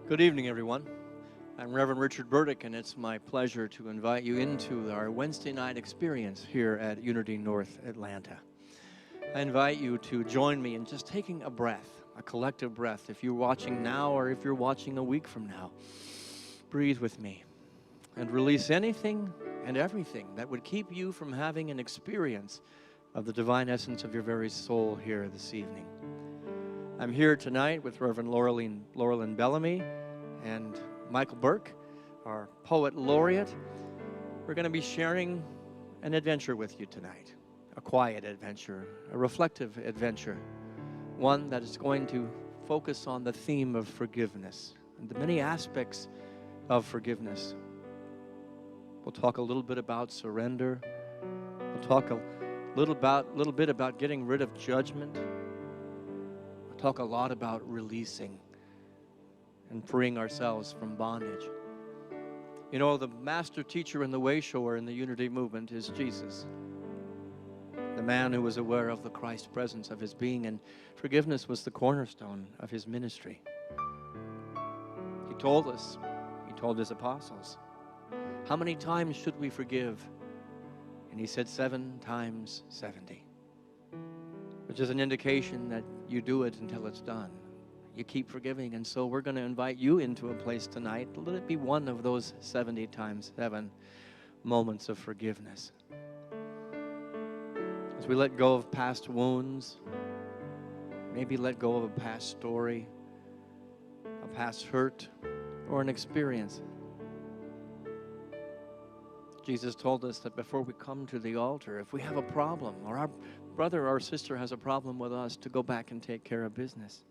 Good evening, everyone. I'm Reverend Richard Burdick, and it's my pleasure to invite you into our Wednesday night experience here at Unity North Atlanta. I invite you to join me in just taking a breath, a collective breath. If you're watching now or if you're watching a week from now, breathe with me and release anything and everything that would keep you from having an experience of the divine essence of your very soul here this evening. I'm here tonight with Reverend Laurelyn Bellamy and Michael Burke, our poet laureate. We're going to be sharing an adventure with you tonight, a quiet adventure, a reflective adventure, one that is going to focus on the theme of forgiveness and the many aspects of forgiveness. We'll talk a little bit about surrender. We'll talk a little bit about getting rid of judgment. Talk a lot about releasing and freeing ourselves from bondage. You know, the master teacher and the way shower in the Unity movement is Jesus, the man who was aware of the Christ presence of his being, and forgiveness was the cornerstone of his ministry. He told us, he told his apostles, how many times should we forgive? And he said 7 times 70. Which is an indication that you do it until it's done. You keep forgiving, and so we're going to invite you into a place tonight. Let it be one of those 70 times 7 moments of forgiveness. As we let go of past wounds, maybe let go of a past story, a past hurt, or an experience. Jesus told us that before we come to the altar, if we have a problem, or our brother or sister has a problem with us, to go back and take care of business.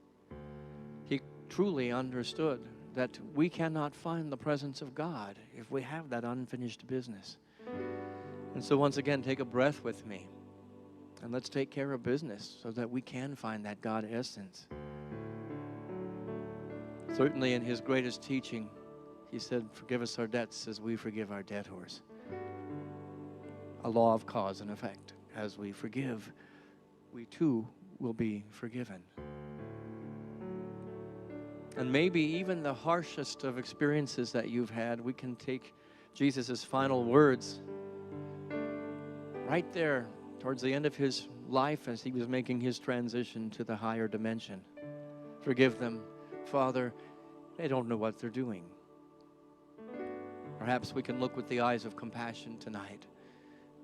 He truly understood that we cannot find the presence of God if we have that unfinished business. And so once again, take a breath with me, and let's take care of business so that we can find that God essence. Certainly in his greatest teaching, he said, forgive us our debts as we forgive our debtors. A law of cause and effect. As we forgive, we too will be forgiven. And maybe even the harshest of experiences that you've had, we can take Jesus' final words right there towards the end of his life as he was making his transition to the higher dimension. Forgive them, Father, they don't know what they're doing. Perhaps we can look with the eyes of compassion tonight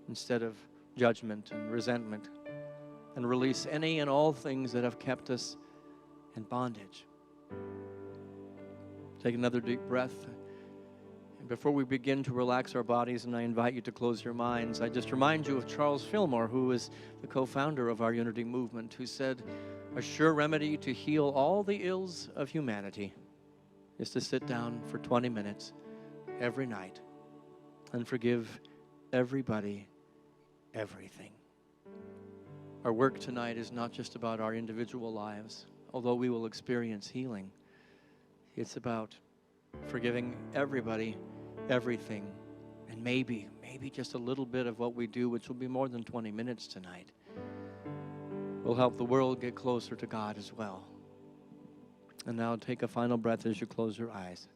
instead of judgment and resentment, and release any and all things that have kept us in bondage. Take another deep breath. And before we begin to relax our bodies, and I invite you to close your minds, I just remind you of Charles Fillmore, who is the co-founder of our Unity movement, who said, a sure remedy to heal all the ills of humanity is to sit down for 20 minutes every night and forgive everybody everything. Our work tonight is not just about our individual lives, although we will experience healing. It's about forgiving everybody, everything, and maybe just a little bit of what we do, which will be more than 20 minutes tonight, will help the world get closer to God as well. And now take a final breath as you close your eyes.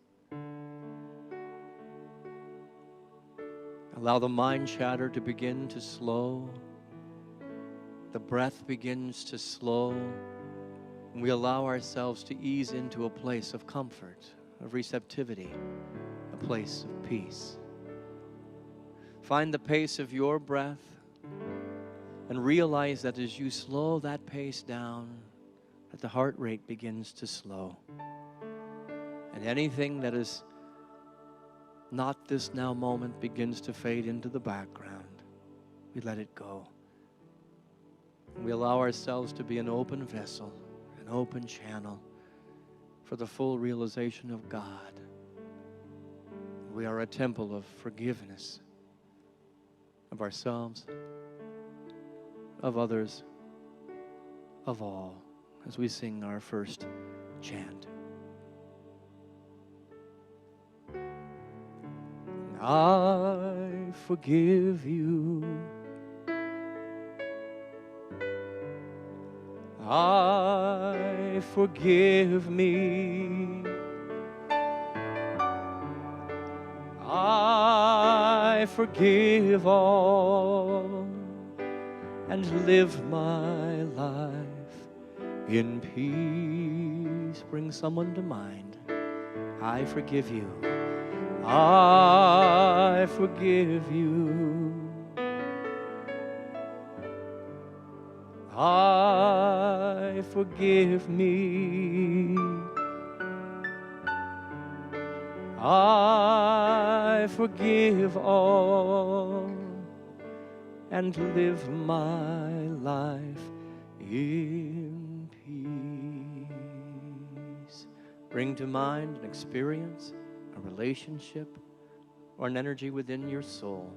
Allow the mind chatter to begin to slow. The breath begins to slow. And we allow ourselves to ease into a place of comfort, of receptivity, a place of peace. Find the pace of your breath and realize that as you slow that pace down, that the heart rate begins to slow. And anything that is not this now moment begins to fade into the background. We let it go. We allow ourselves to be an open vessel, an open channel for the full realization of God. We are a temple of forgiveness of ourselves, of others, of all, as we sing our first chant. I forgive you. I forgive me. I forgive all and live my life in peace. Bring someone to mind. I forgive you. I forgive you. I forgive me. I forgive all and live my life in peace. Bring to mind an experience, a relationship, or an energy within your soul.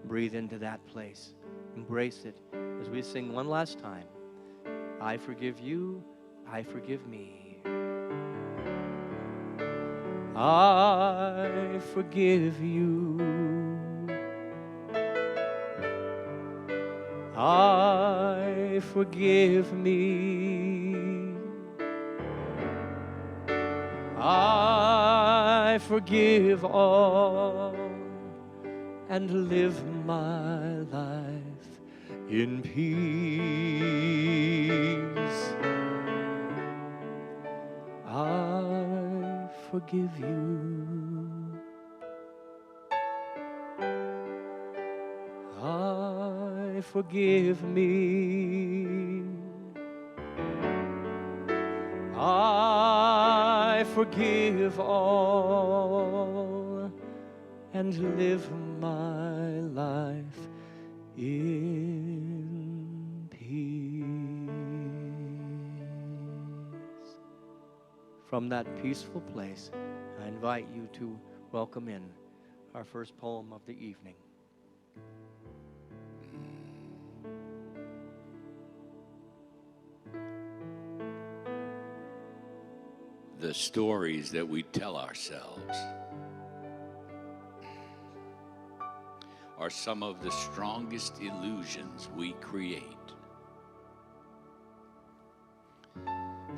Breathe into that place. Embrace it as we sing one last time. I forgive you, I forgive me. I forgive you. I forgive me. I forgive all and live my life in peace. I forgive you. I forgive me. I forgive all and live my life in peace. From that peaceful place, I invite you to welcome in our first poem of the evening. The stories that we tell ourselves are some of the strongest illusions we create.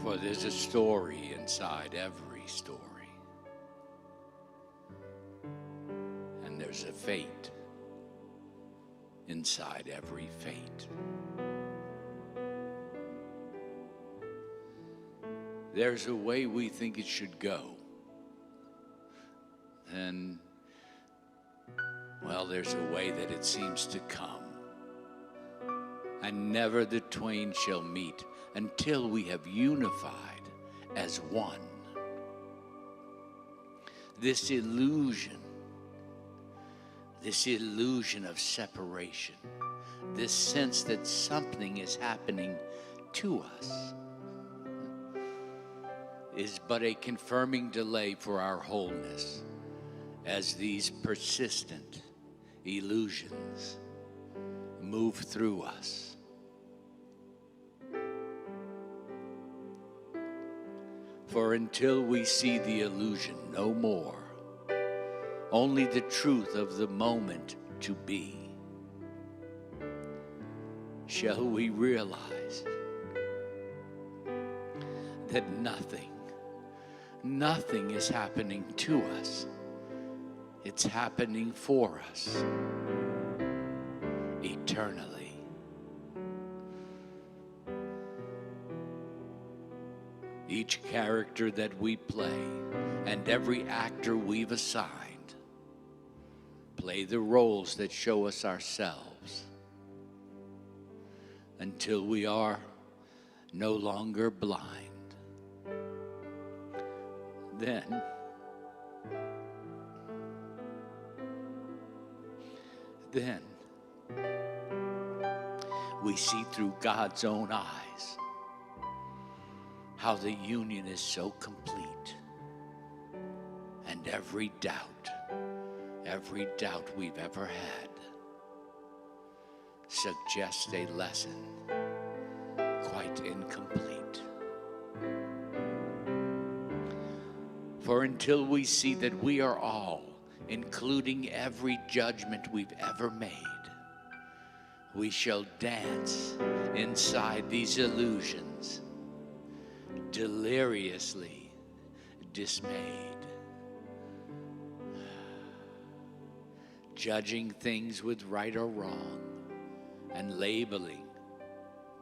For there's a story inside every story. And there's a fate inside every fate. There's a way we think it should go. And, well, there's a way that it seems to come. And never the twain shall meet until we have unified as one. This illusion of separation, this sense that something is happening to us, is but a confirming delay for our wholeness as these persistent illusions move through us. For until we see the illusion no more, only the truth of the moment to be, shall we realize that nothing is happening to us It's happening for us eternally. Each character that we play and every actor we've assigned play the roles that show us ourselves until we are no longer blind. Then we see through God's own eyes how the union is so complete, and every doubt we've ever had suggests a lesson quite incomplete. For until we see that we are all, including every judgment we've ever made, we shall dance inside these illusions, deliriously dismayed, judging things with right or wrong, and labeling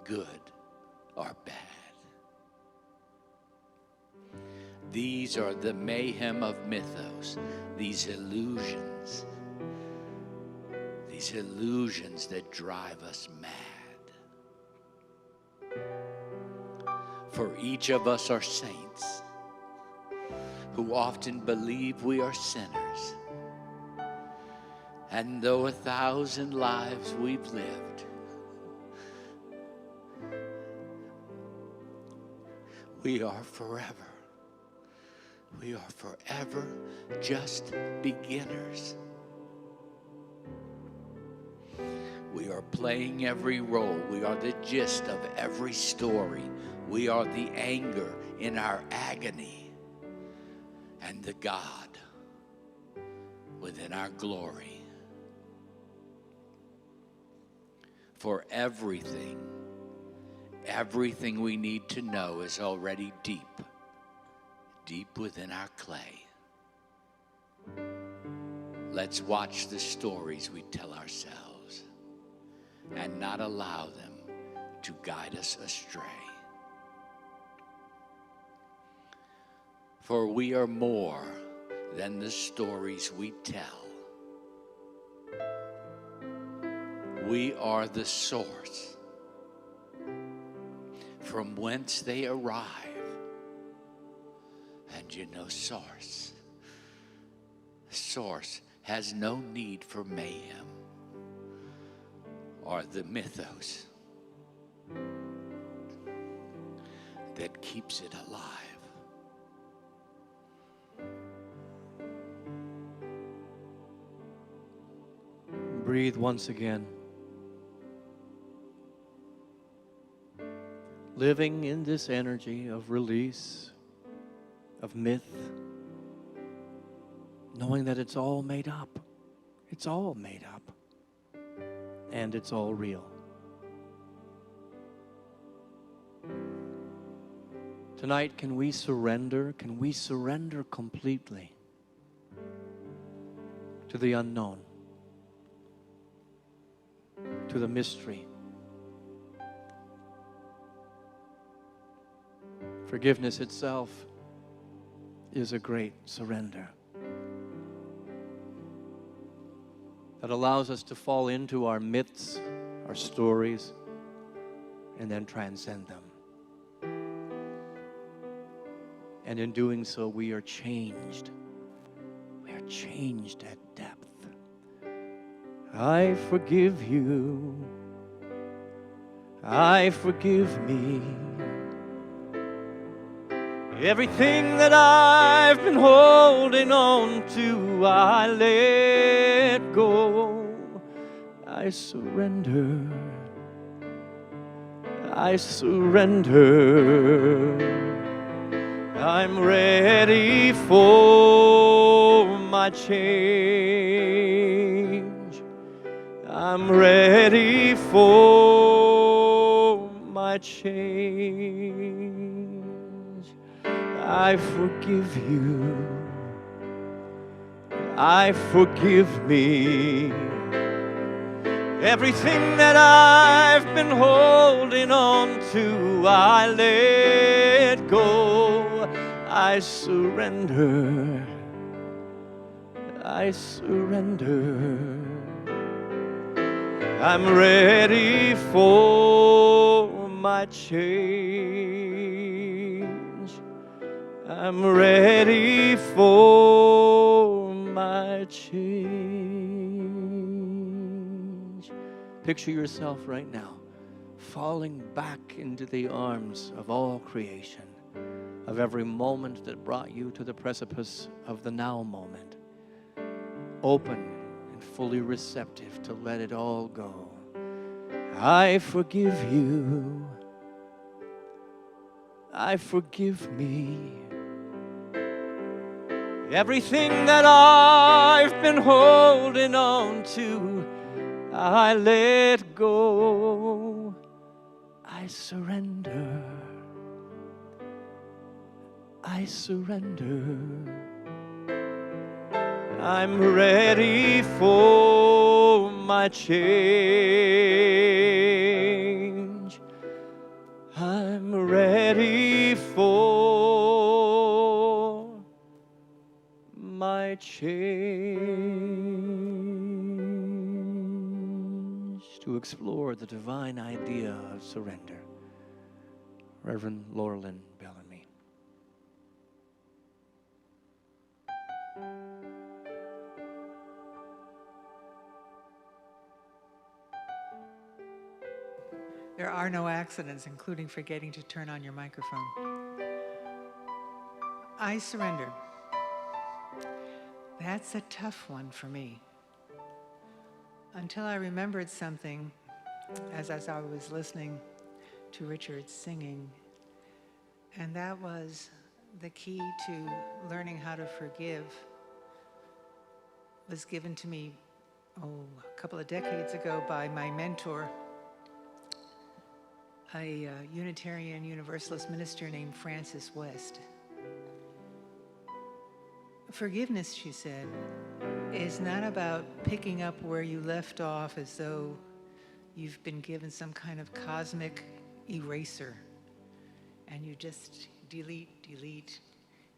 good or bad. These are the mayhem of mythos, these illusions that drive us mad. For each of us are saints who often believe we are sinners. And though 1,000 lives we've lived, we are forever just beginners. We are playing every role. We are the gist of every story. We are the anger in our agony and the God within our glory. For everything we need to know is already deep within our clay. Let's watch the stories we tell ourselves and not allow them to guide us astray. For we are more than the stories we tell. We are the source from whence they arrive. And you know, source has no need for mayhem or the mythos that keeps it alive. Breathe once again. Living in this energy of release, of myth, knowing that it's all made up. It's all made up. And it's all real. Tonight, can we surrender? Can we surrender completely to the unknown, to the mystery? Forgiveness itself is a great surrender that allows us to fall into our myths, our stories, and then transcend them. And in doing so, we are changed. We are changed at depth. I forgive you. I forgive me. Everything that I've been holding on to, I let go. I surrender. I surrender. I'm ready for my change. I'm ready for my change. I forgive you. I forgive me. Everything that I've been holding on to, I let go. I surrender. I surrender. I'm ready for my change. I'm ready for my change. Picture yourself right now falling back into the arms of all creation, of every moment that brought you to the precipice of the now moment. Open and fully receptive to let it all go. I forgive you. I forgive me. Everything that I've been holding on to, I let go. I surrender. I surrender. I'm ready for my change. I'm ready for my change. To explore the divine idea of surrender. Reverend Laurelyn Bellamy. There are no accidents, including forgetting to turn on your microphone. I surrender. That's a tough one for me. Until I remembered something as I was listening to Richard singing, and that was the key to learning how to forgive was given to me, a couple of decades ago by my mentor, a Unitarian Universalist minister named Francis West. Forgiveness, she said, is not about picking up where you left off as though you've been given some kind of cosmic eraser and you just delete,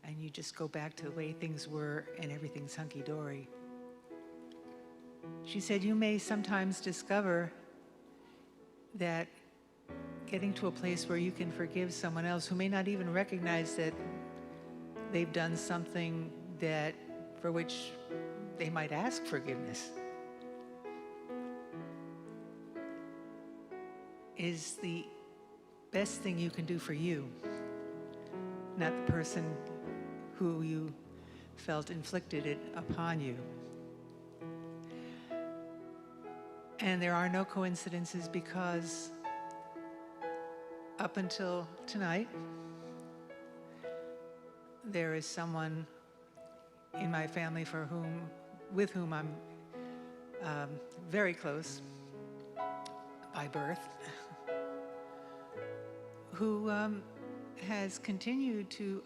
and you just go back to the way things were and everything's hunky-dory. She said you may sometimes discover that getting to a place where you can forgive someone else who may not even recognize that they've done something that for which they might ask forgiveness is the best thing you can do for you, not the person who you felt inflicted it upon you. And there are no coincidences, because up until tonight, there is someone in my family with whom I'm very close by birth, who has continued to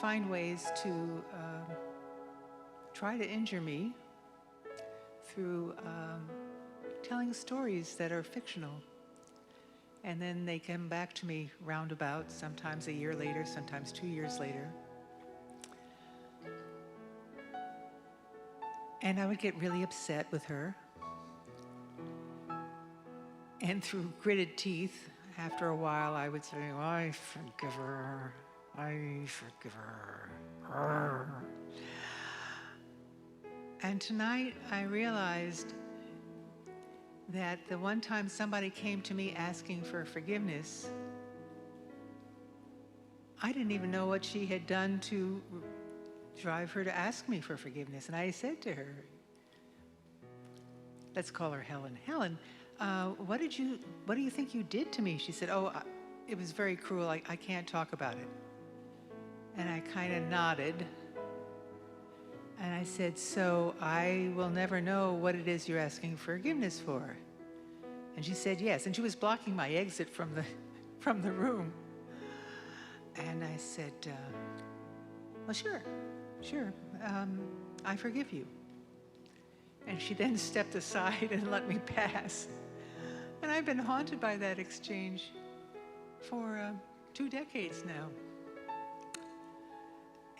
find ways to try to injure me through telling stories that are fictional. And then they come back to me roundabout, sometimes a year later, sometimes 2 years later. And I would get really upset with her. And through gritted teeth, after a while, I would say, oh, I forgive her. I forgive her. And tonight, I realized that the one time somebody came to me asking for forgiveness, I didn't even know what she had done to drive her to ask me for forgiveness. And I said to her, let's call her Helen. Helen, what do you think you did to me? She said, it was very cruel. I can't talk about it. And I kind of nodded. And I said, so I will never know what it is you're asking forgiveness for. And she said, yes. And she was blocking my exit from the room. And I said, well, sure, sure, I forgive you. And she then stepped aside and let me pass. And I've been haunted by that exchange for 2 decades now.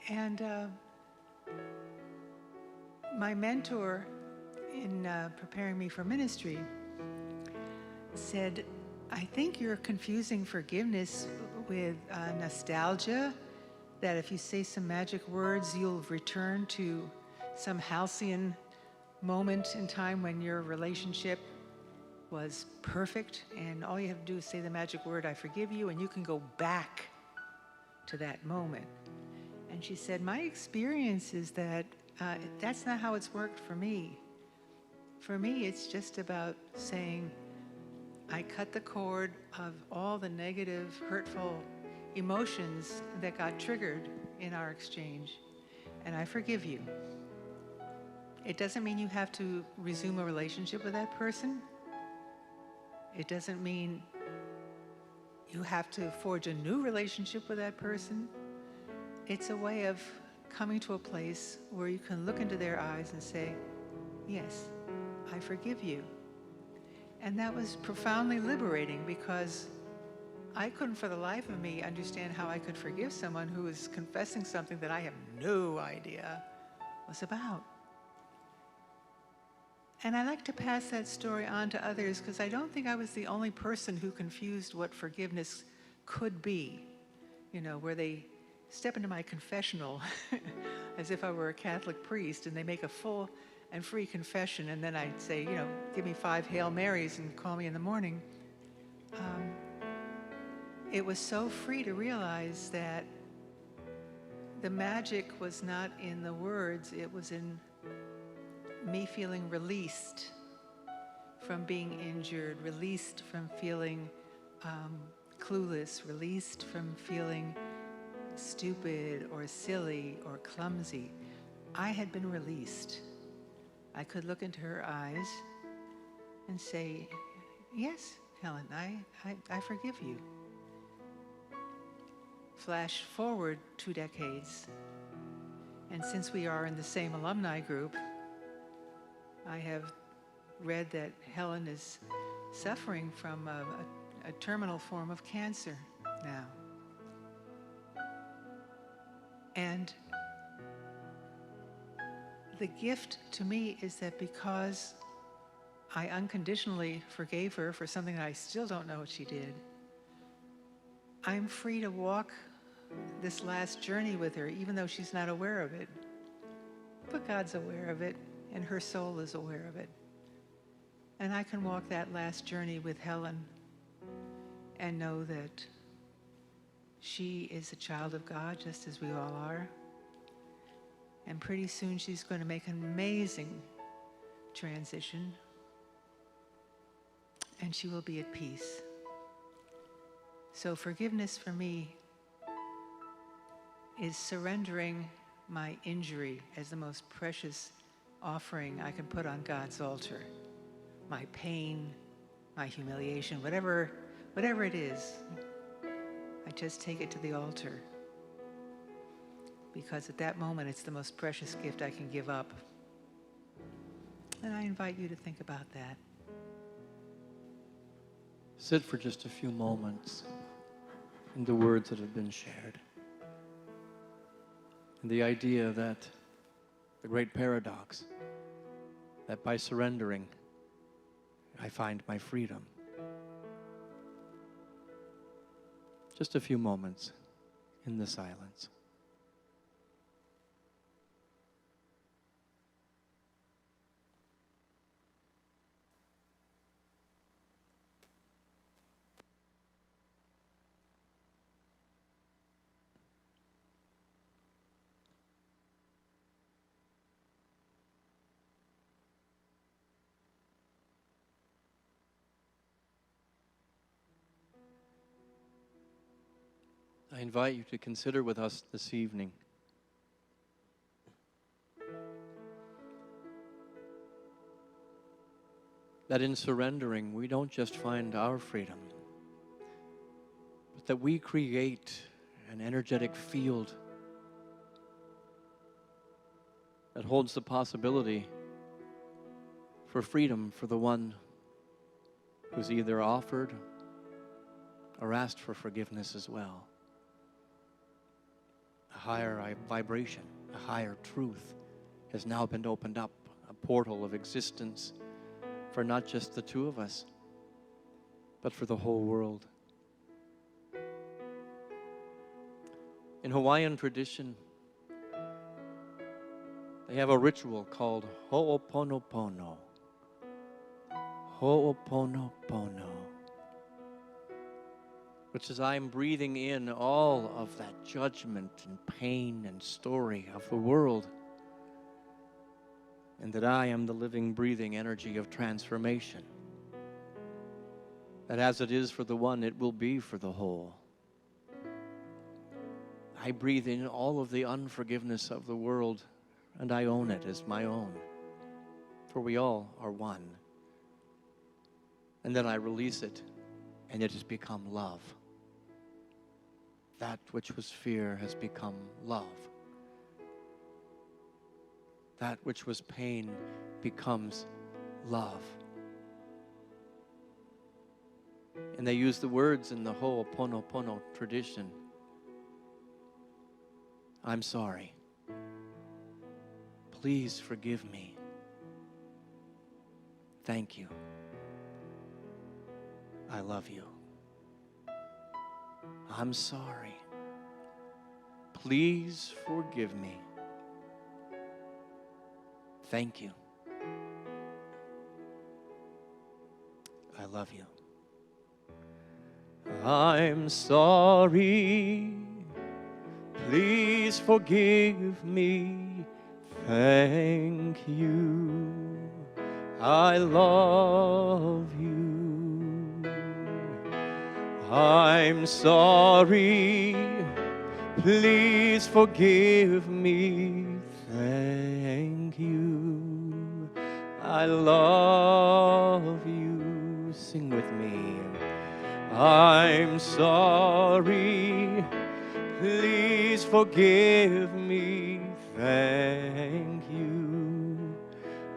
And my mentor in preparing me for ministry said, I think you're confusing forgiveness with nostalgia, that if you say some magic words, you'll return to some halcyon moment in time when your relationship was perfect, and all you have to do is say the magic word, I forgive you, and you can go back to that moment. And she said, my experience is that that's not how it's worked for me. For me, it's just about saying, I cut the cord of all the negative, hurtful emotions that got triggered in our exchange, and I forgive you. It doesn't mean you have to resume a relationship with that person. It doesn't mean you have to forge a new relationship with that person. It's a way of coming to a place where you can look into their eyes and say, yes, I forgive you. And that was profoundly liberating, because I couldn't for the life of me understand how I could forgive someone who was confessing something that I have no idea was about. And I like to pass that story on to others, because I don't think I was the only person who confused what forgiveness could be. You know, where they step into my confessional as if I were a Catholic priest, and they make a full and free confession, and then I'd say, you know, give me 5 Hail Marys and call me in the morning. It was so free to realize that the magic was not in the words, it was in me feeling released from being injured, released from feeling clueless, released from feeling stupid or silly or clumsy. I had been released. I could look into her eyes and say, yes, Helen, I forgive you. Flash forward 2 decades, and since we are in the same alumni group, I have read that Helen is suffering from a terminal form of cancer now. And the gift to me is that because I unconditionally forgave her for something that I still don't know what she did, I'm free to walk this last journey with her, even though she's not aware of it. But God's aware of it, and her soul is aware of it. And I can walk that last journey with Helen and know that she is a child of God, just as we all are. And pretty soon she's going to make an amazing transition, and she will be at peace. So forgiveness for me is surrendering my injury as the most precious offering I can put on God's altar. My pain, my humiliation, whatever it is, I just take it to the altar. Because at that moment, it's the most precious gift I can give up. And I invite you to think about that. Sit for just a few moments in the words that have been shared. And the idea that the great paradox, that by surrendering, I find my freedom. Just a few moments in the silence. I invite you to consider with us this evening that in surrendering, we don't just find our freedom, but that we create an energetic field that holds the possibility for freedom for the one who's either offered or asked for forgiveness as well. A higher vibration, a higher truth has now been opened up, a portal of existence for not just the two of us, but for the whole world. In Hawaiian tradition, they have a ritual called Ho'oponopono. Ho'oponopono. Which is I'm breathing in all of that judgment and pain and story of the world, and that I am the living, breathing energy of transformation. That as it is for the one, it will be for the whole. I breathe in all of the unforgiveness of the world, and I own it as my own, for we all are one. And then I release it, and it has become love. That which was fear has become love. That which was pain becomes love. And they use the words in the Ho'oponopono tradition. I'm sorry. Please forgive me. Thank you. I love you. I'm sorry. Please forgive me. Thank you. I love you. I'm sorry. Please forgive me. Thank you. I love you. I'm sorry. Please forgive me. Thank you. I love you. Sing with me. I'm sorry. Please forgive me. Thank you.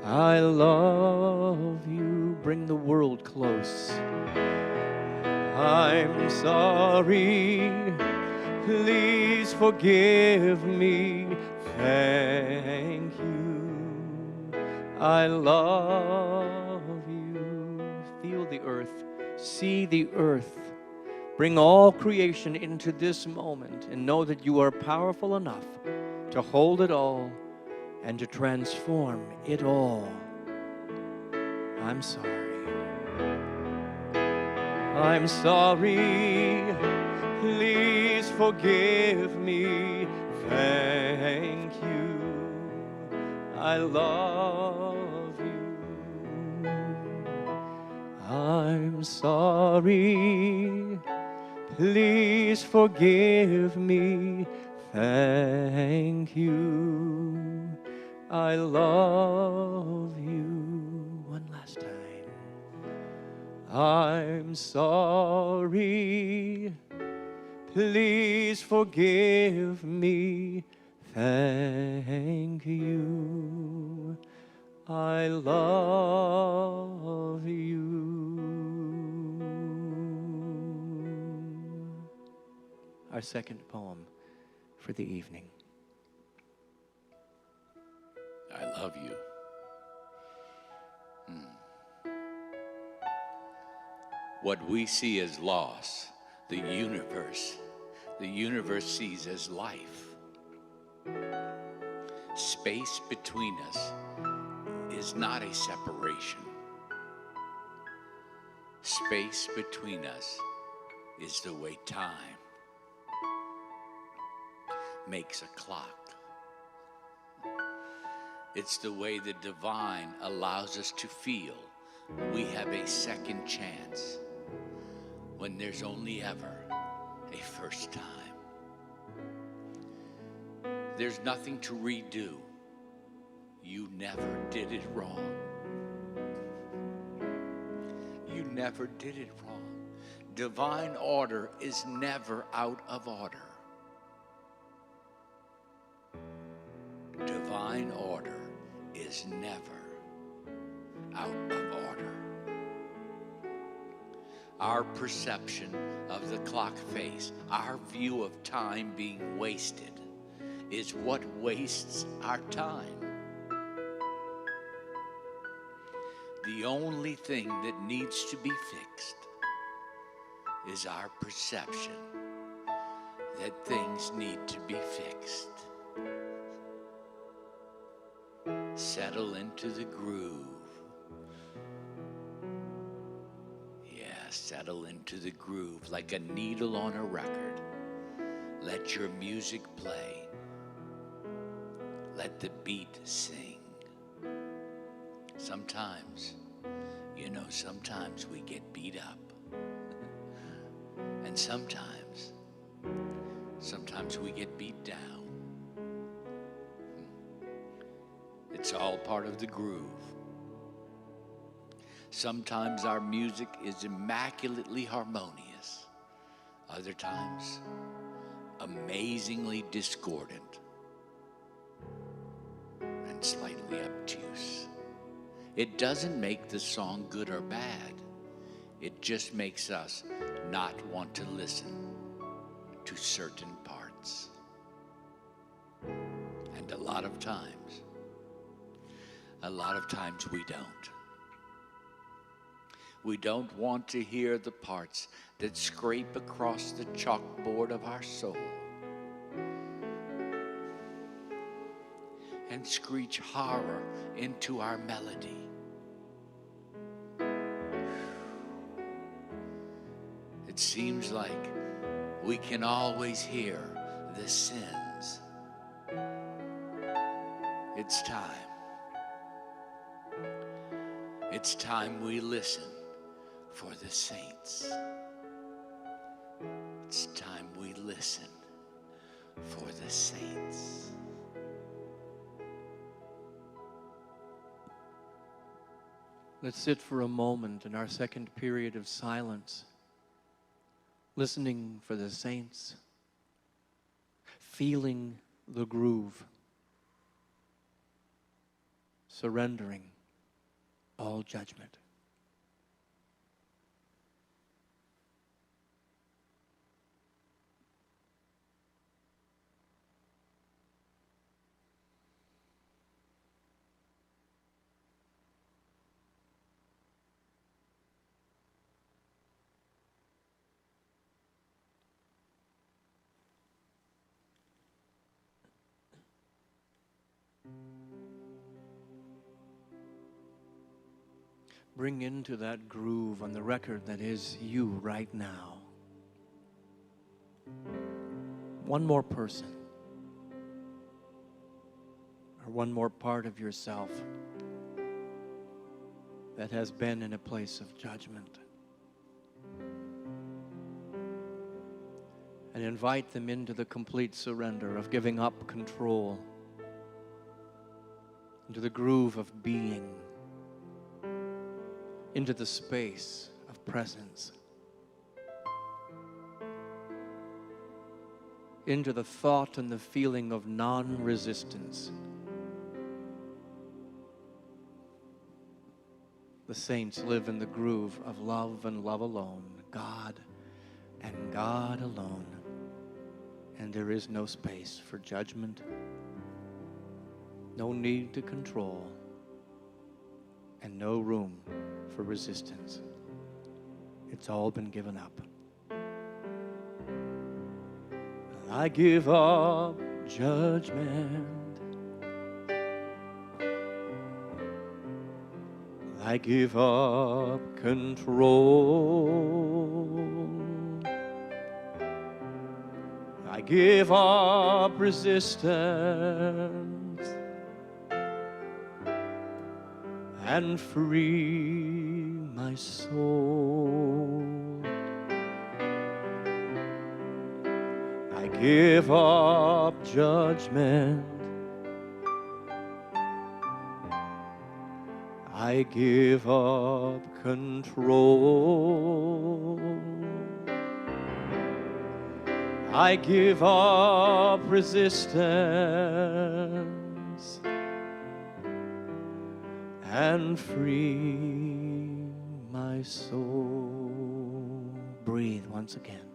I love you. Bring the world close. I'm sorry. Please forgive me. Thank you. I love you. Feel the earth. See the earth. Bring all creation into this moment and know that you are powerful enough to hold it all and to transform it all. I'm sorry. I'm sorry. Please forgive me. Thank you. I love you. I'm sorry. Please forgive me. Thank you. I love you. One last time. I'm sorry. Please forgive me. Thank you. I love you. Our second poem for the evening. I love you. What we see as loss, the universe sees as life. Space between us is not a separation. Space between us is the way time makes a clock. It's the way the divine allows us to feel we have a second chance when there's only ever a first time. There's nothing to redo. You never did it wrong. You never did it wrong. Divine order is never out of order. Divine order is never out of order. Our perception of the clock face, our view of time being wasted, is what wastes our time. The only thing that needs to be fixed is our perception that things need to be fixed. Settle into the groove. Yeah, settle into the groove like a needle on a record. Let your music play. Let the beat sing. Sometimes, sometimes we get beat up. And sometimes we get beat down. It's all part of the groove. Sometimes our music is immaculately harmonious. Other times, amazingly discordant and slightly obtuse. It doesn't make the song good or bad. It just makes us not want to listen to certain parts. And a lot of times we don't. We don't want to hear the parts that scrape across the chalkboard of our soul and screech horror into our melody. It seems like we can always hear the sins. It's time. It's time we listen for the saints. It's time we listen for the saints. Let's sit for a moment in our second period of silence, listening for the saints, feeling the groove, surrendering all judgment. Bring into that groove on the record that is you right now one more person or one more part of yourself that has been in a place of judgment. And invite them into the complete surrender of giving up control, into the groove of being, into the space of presence, into the thought and the feeling of non-resistance. The saints live in the groove of love and love alone, God and God alone. And there is no space for judgment, no need to control, and no room for resistance. It's all been given up. I give up judgment. I give up control. I give up resistance and free my soul. I give up judgment. I give up control. I give up resistance and free my soul. Breathe once again.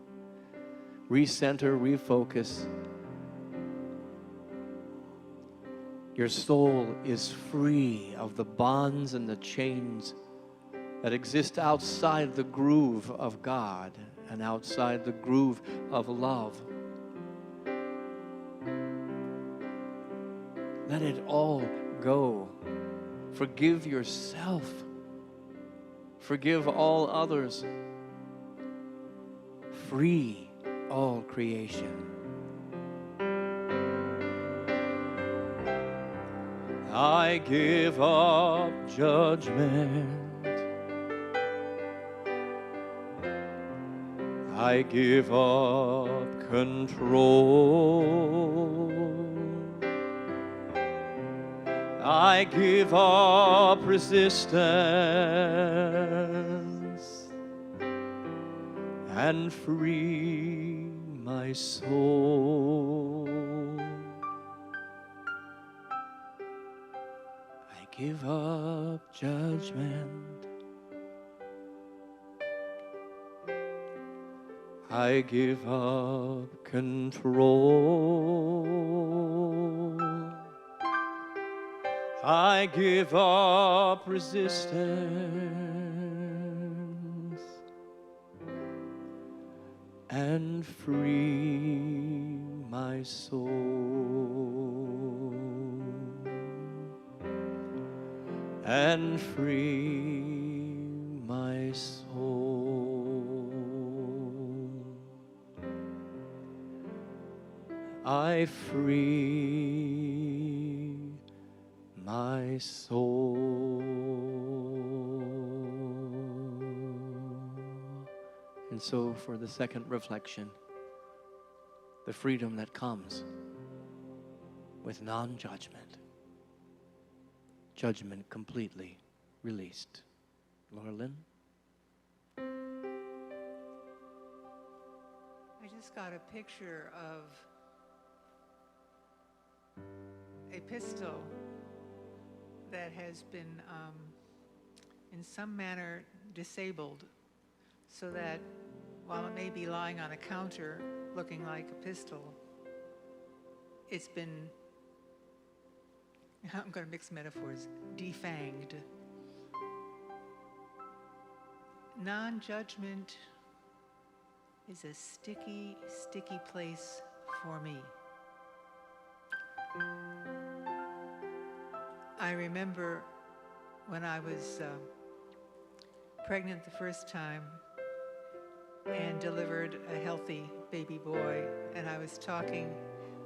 Recenter, refocus. Your soul is free of the bonds and the chains that exist outside the groove of God and outside the groove of love. Let it all go. Forgive yourself. Forgive all others. Free all creation. I give up judgment. I give up control. I give up resistance and free my soul. I give up judgment. I give up control. I give up resistance and free my soul. And free my soul. I free my soul. And so for the second reflection, the freedom that comes with non-judgment, judgment completely released. Laura Lynn? I just got a picture of a pistol that has been in some manner disabled, so that while it may be lying on a counter looking like a pistol, it's been, I'm going to mix metaphors, defanged. Non-judgment is a sticky, sticky place for me. I remember when I was pregnant the first time and delivered a healthy baby boy, and I was talking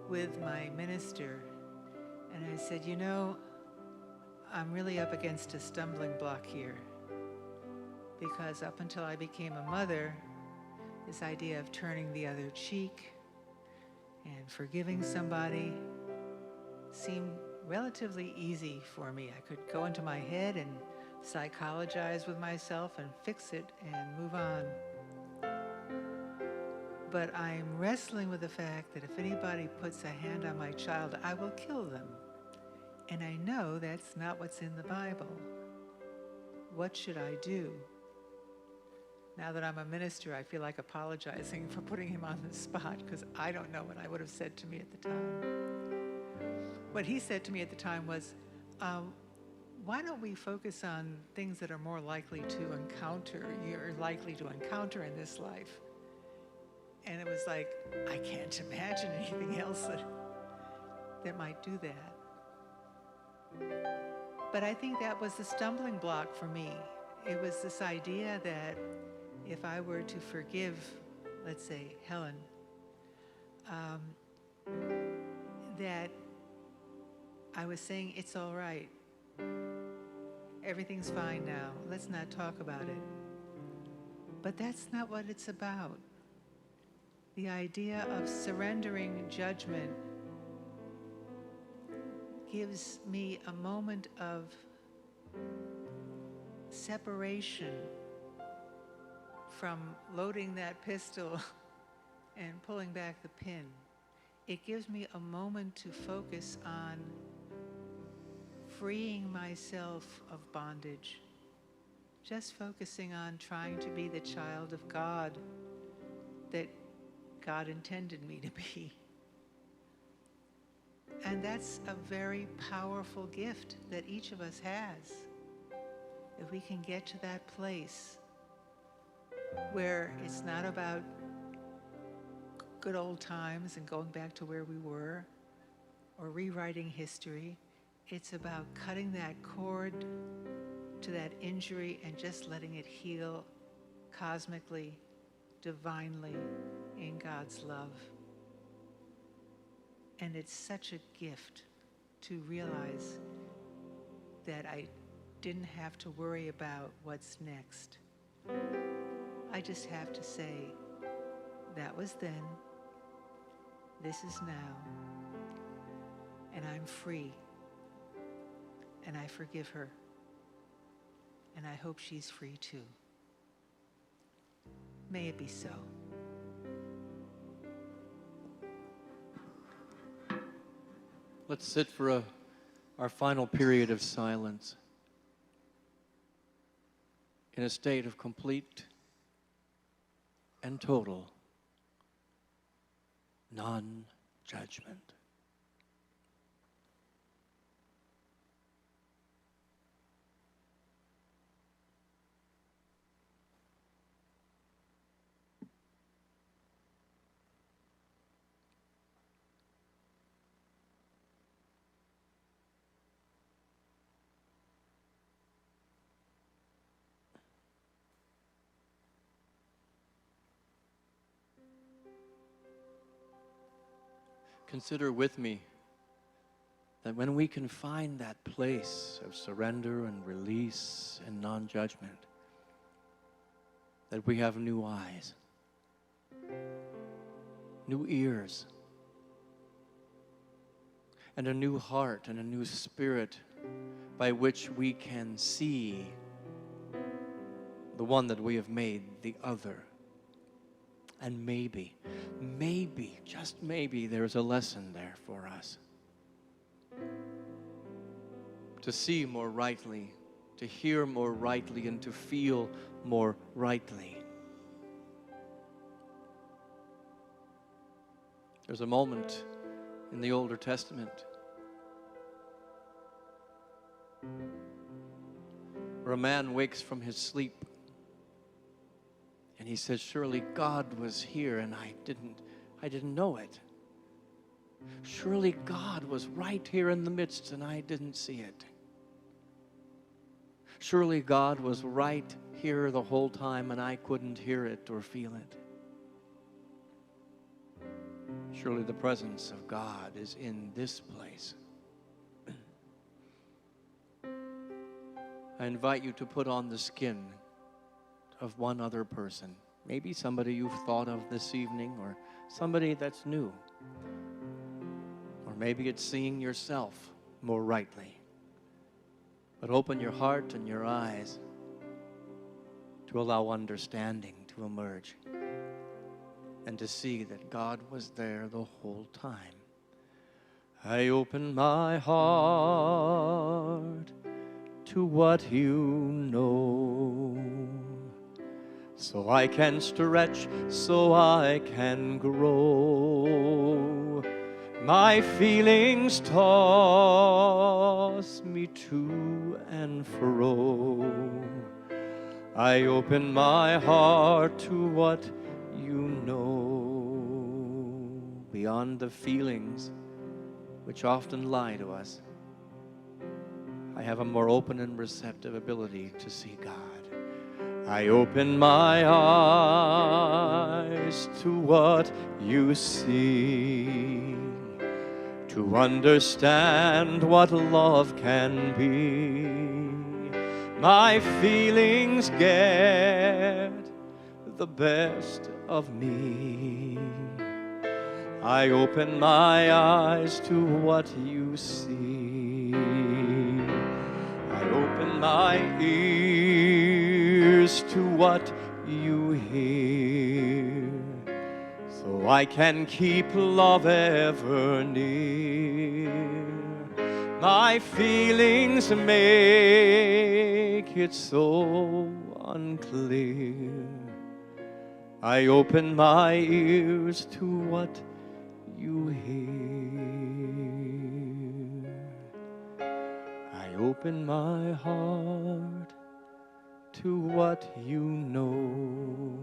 with my minister, and I said, you know, I'm really up against a stumbling block here, because up until I became a mother, this idea of turning the other cheek and forgiving somebody seemed relatively easy for me. I could go into my head and psychologize with myself and fix it and move on. But I'm wrestling with the fact that if anybody puts a hand on my child, I will kill them. And I know that's not what's in the Bible. What should I do? Now that I'm a minister, I feel like apologizing for putting him on the spot, because I don't know what I would have said to me at the time. What he said to me at the time was, why don't we focus on things that are more likely to encounter, you're likely to encounter in this life? And it was like, I can't imagine anything else that might do that. But I think that was the stumbling block for me. It was this idea that if I were to forgive, let's say, Helen, that I was saying, it's all right. Everything's fine now. Let's not talk about it. But that's not what it's about. The idea of surrendering judgment gives me a moment of separation from loading that pistol and pulling back the pin. It gives me a moment to focus on freeing myself of bondage, just focusing on trying to be the child of God that God intended me to be. And that's a very powerful gift that each of us has. If we can get to that place where it's not about good old times and going back to where we were or rewriting history, it's about cutting that cord to that injury and just letting it heal cosmically, divinely, in God's love. And it's such a gift to realize that I didn't have to worry about what's next. I just have to say, that was then, this is now, and I'm free, and I forgive her, and I hope she's free too. May it be so. Let's sit for our final period of silence in a state of complete and total non-judgment. Consider with me that when we can find that place of surrender and release and non-judgment, that we have new eyes, new ears, and a new heart and a new spirit by which we can see the one that we have made the other. And maybe, just maybe, there's a lesson there for us. To see more rightly, to hear more rightly, and to feel more rightly. There's a moment in the Older Testament where a man wakes from his sleep and he says, surely God was here and I didn't know it. Surely God was right here in the midst and I didn't see it. Surely God was right here the whole time and I couldn't hear it or feel it. Surely the presence of God is in this place. I invite you to put on the skin of one other person. Maybe somebody you've thought of this evening, or somebody that's new. Or maybe it's seeing yourself more rightly. But open your heart and your eyes to allow understanding to emerge and to see that God was there the whole time. I open my heart to what you know, so I can stretch, so I can grow. My feelings toss me to and fro. I open my heart to what you know. Beyond the feelings which often lie to us, I have a more open and receptive ability to see God. I open my eyes to what you see, to understand what love can be. My feelings get the best of me. I open my eyes to what you see. I open my ears to what you hear, so I can keep love ever near. My feelings make it so unclear. I open my ears to what you hear. I open my heart to what you know.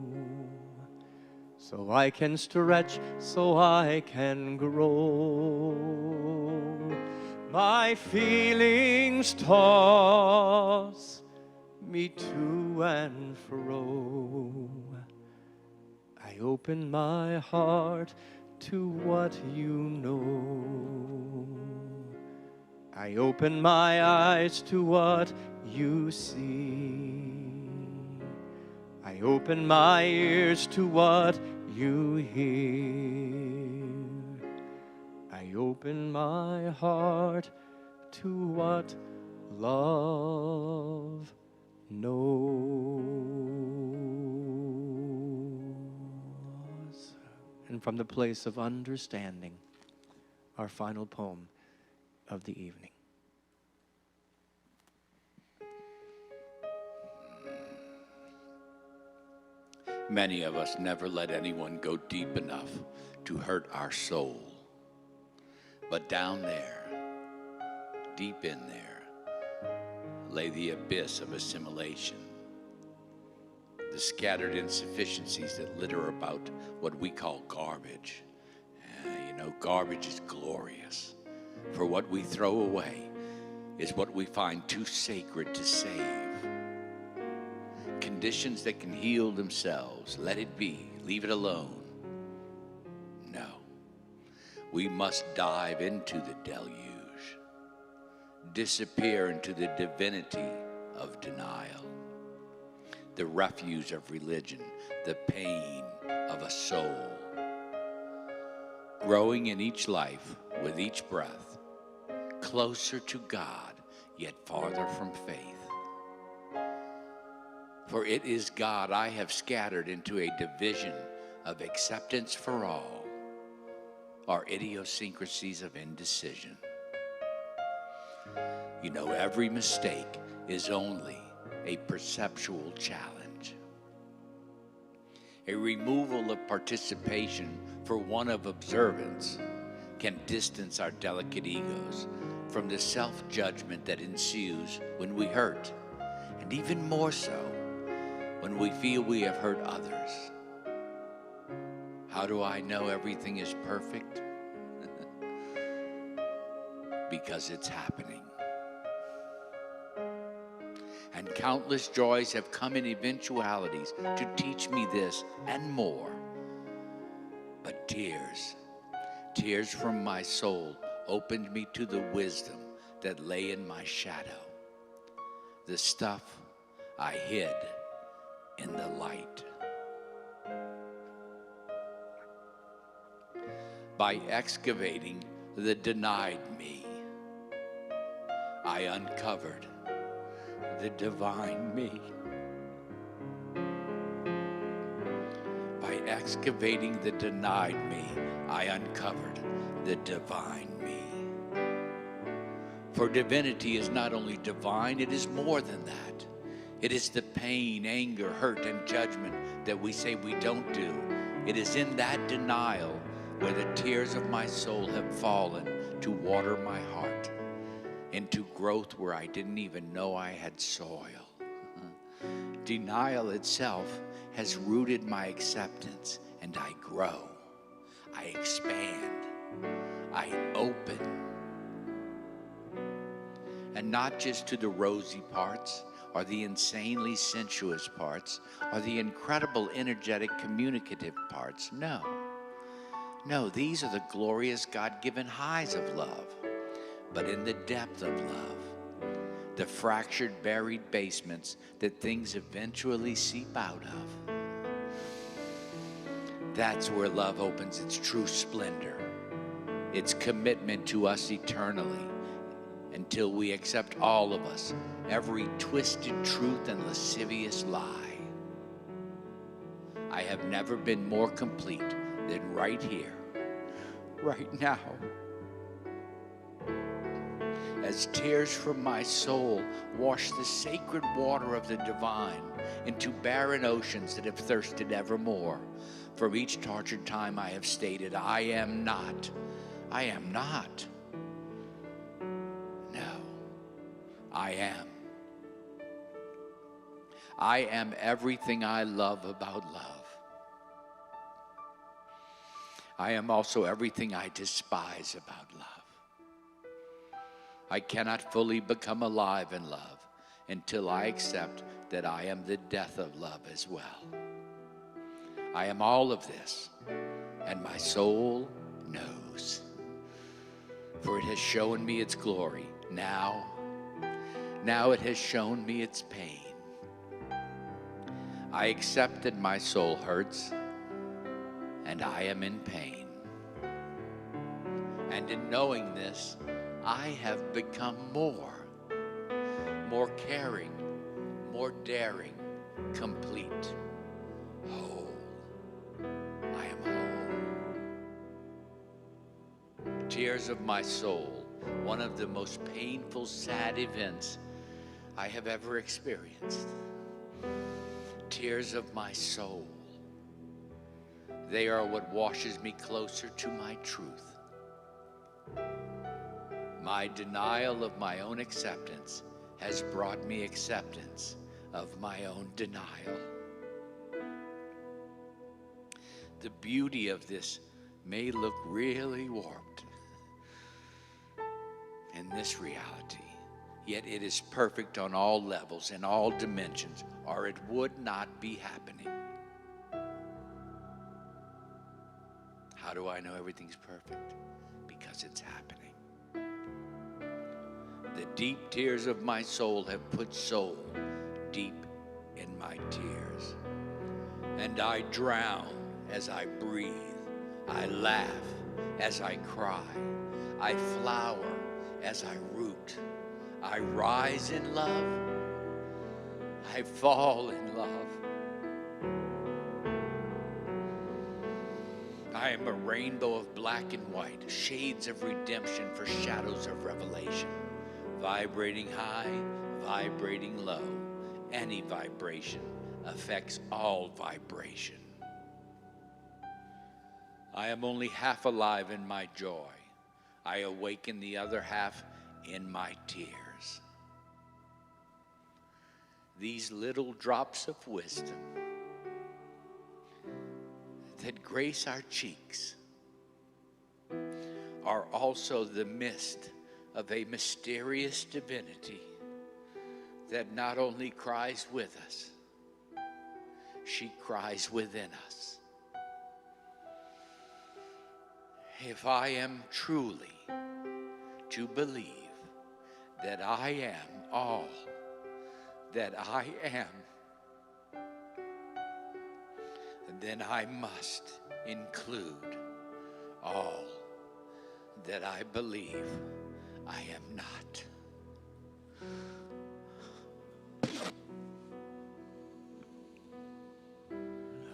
So I can stretch, so I can grow. My feelings toss me to and fro. I open my heart to what you know. I open my eyes to what you see. I open my ears to what you hear. I open my heart to what love knows. And from the place of understanding, our final poem of the evening. Many of us never let anyone go deep enough to hurt our soul. But down there, deep in there, lay the abyss of assimilation. The scattered insufficiencies that litter about what we call garbage. Garbage is glorious. For what we throw away is what we find too sacred to save. Conditions that can heal themselves, let it be, leave it alone. No, we must dive into the deluge, disappear into the divinity of denial, the refuge of religion, the pain of a soul. Growing in each life, with each breath, closer to God, yet farther from faith. For it is God I have scattered into a division of acceptance for all, our idiosyncrasies of indecision. Every mistake is only a perceptual challenge. A removal of participation for one of observance can distance our delicate egos from the self-judgment that ensues when we hurt, and even more so when we feel we have hurt others. How do I know everything is perfect? Because it's happening. And countless joys have come in eventualities to teach me this and more. But tears from my soul opened me to the wisdom that lay in my shadow, the stuff I hid in the light. By excavating the denied me, I uncovered the divine me. By excavating the denied me, I uncovered the divine me. For divinity is not only divine, it is more than that. It is the pain, anger, hurt, and judgment that we say we don't do. It is in that denial where the tears of my soul have fallen to water my heart into growth where I didn't even know I had soil. Denial itself has rooted my acceptance, and I grow, I expand, I open. And not just to the rosy parts, or the insanely sensuous parts, or the incredible, energetic, communicative parts. No, these are the glorious God-given highs of love. But in the depth of love, the fractured, buried basements that things eventually seep out of, that's where love opens its true splendor, its commitment to us eternally, until we accept all of us, every twisted truth and lascivious lie. I have never been more complete than right here, right now, as tears from my soul wash the sacred water of the divine into barren oceans that have thirsted evermore. For each tortured time I have stated, I am not. I am not. No, I am. I am everything I love about love. I am also everything I despise about love. I cannot fully become alive in love until I accept that I am the death of love as well. I am all of this, and my soul knows. For it has shown me its glory. Now it has shown me its pain. I accept that my soul hurts, and I am in pain. And in knowing this, I have become more caring, more daring, complete, whole. I am whole. Tears of my soul, one of the most painful, sad events I have ever experienced. Tears of my soul. They are what washes me closer to my truth. My denial of my own acceptance has brought me acceptance of my own denial. The beauty of this may look really warped in this reality, yet it is perfect on all levels, in all dimensions, or it would not be happening. How do I know everything's perfect? Because it's happening. The deep tears of my soul have put soul deep in my tears. And I drown as I breathe. I laugh as I cry. I flower as I root. I rise in love. I fall in love. I am a rainbow of black and white, shades of redemption for shadows of revelation. Vibrating high, vibrating low. Any vibration affects all vibration. I am only half alive in my joy. I awaken the other half in my tears. These little drops of wisdom that grace our cheeks are also the mist of a mysterious divinity that not only cries with us, she cries within us. If I am truly to believe that I am all that I am, then I must include all that I believe I am not.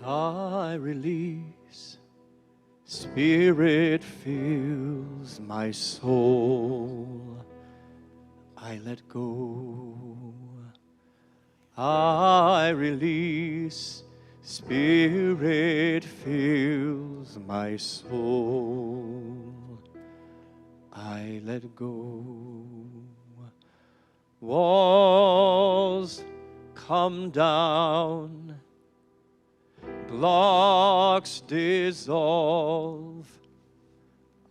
I release, Spirit fills my soul. I let go. I release, Spirit fills my soul. I let go. Walls come down, blocks dissolve.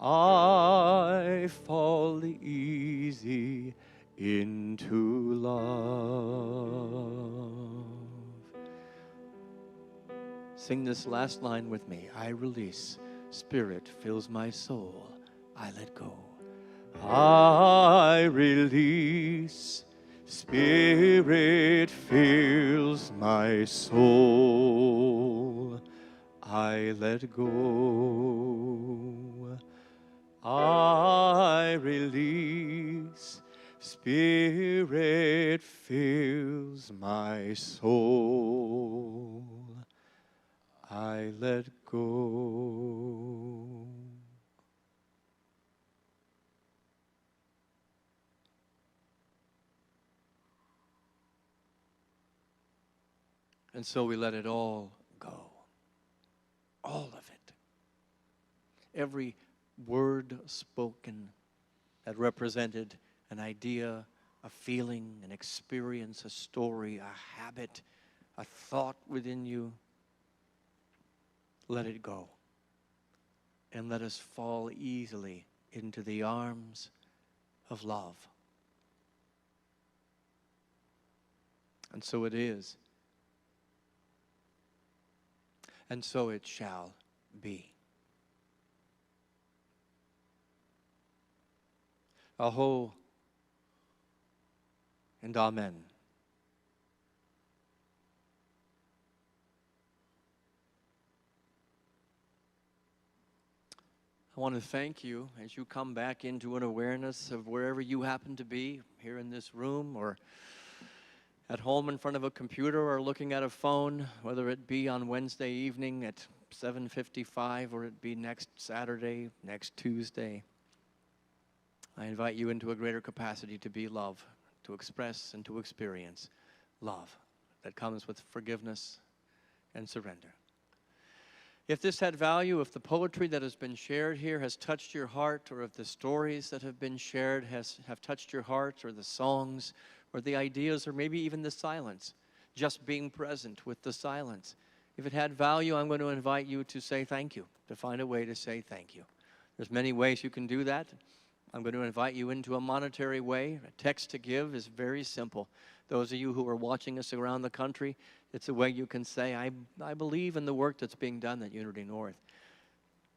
I fall easy into love. Sing this last line with me. I release, Spirit fills my soul. I let go. I release, Spirit fills my soul. I let go. I release, Spirit fills my soul. I let go. And so we let it all go. All of it. Every word spoken that represented an idea, a feeling, an experience, a story, a habit, a thought within you, let it go. And let us fall easily into the arms of love. And so it is. And so it shall be. Aho and amen. I want to thank you as you come back into an awareness of wherever you happen to be, here in this room or at home in front of a computer or looking at a phone, whether it be on Wednesday evening at 7:55 or it be next Saturday, next Tuesday. I invite you into a greater capacity to be love, to express and to experience love that comes with forgiveness and surrender. If this had value, if the poetry that has been shared here has touched your heart, or if the stories that have been shared have touched your heart, or the songs, or the ideas, or maybe even the silence, just being present with the silence. If it had value, I'm going to invite you to say thank you, to find a way to say thank you. There's many ways you can do that. I'm going to invite you into a monetary way. A text to give is very simple. Those of you who are watching us around the country, it's a way you can say, I believe in the work that's being done at Unity North.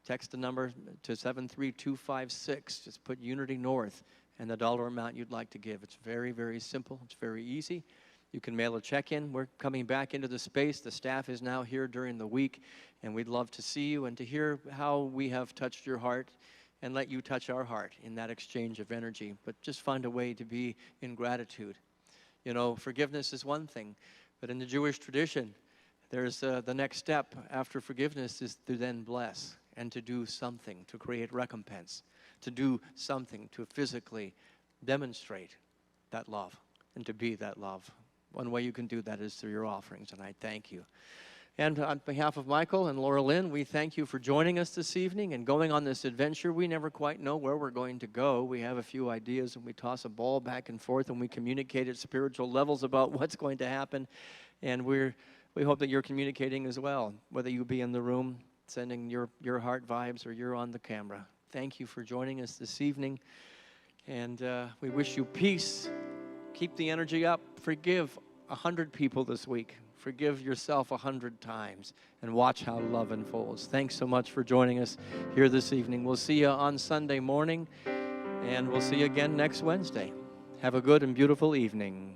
Text the number to 73256. Just put Unity North and the dollar amount you'd like to give. It's very, very simple. It's very easy. You can mail a check in. We're coming back into the space. The staff is now here during the week, and we'd love to see you and to hear how we have touched your heart and let you touch our heart in that exchange of energy. But just find a way to be in gratitude. You know, forgiveness is one thing, but in the Jewish tradition, there's the next step after forgiveness is to then bless and to do something, to create recompense, to do something to physically demonstrate that love and to be that love. One way you can do that is through your offerings, and I thank you. And on behalf of Michael and Laura Lynn, we thank you for joining us this evening and going on this adventure. We never quite know where we're going to go. We have a few ideas, and we toss a ball back and forth, and we communicate at spiritual levels about what's going to happen. And we hope that you're communicating as well, whether you be in the room sending your heart vibes or you're on the camera. Thank you for joining us this evening, and we wish you peace. Keep the energy up. Forgive 100 people this week. Forgive yourself 100 times and watch how love unfolds. Thanks so much for joining us here this evening. We'll see you on Sunday morning, and we'll see you again next Wednesday. Have a good and beautiful evening.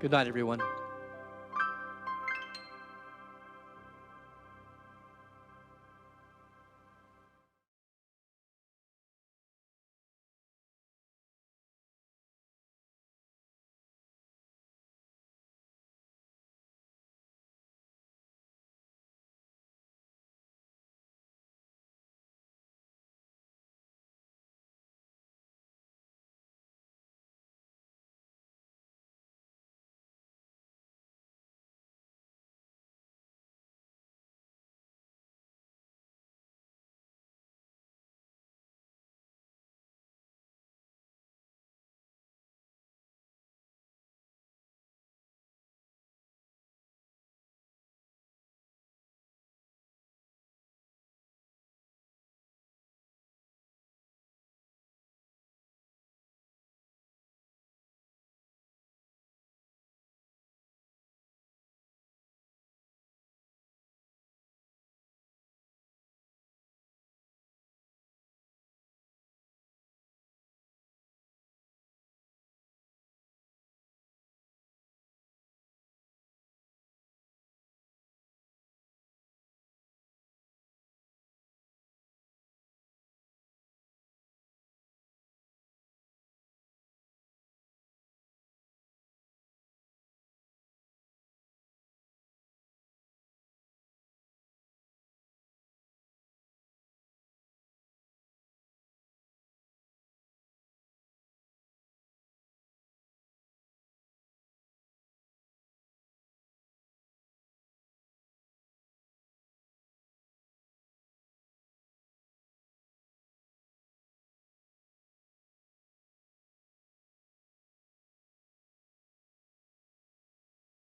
Good night, everyone.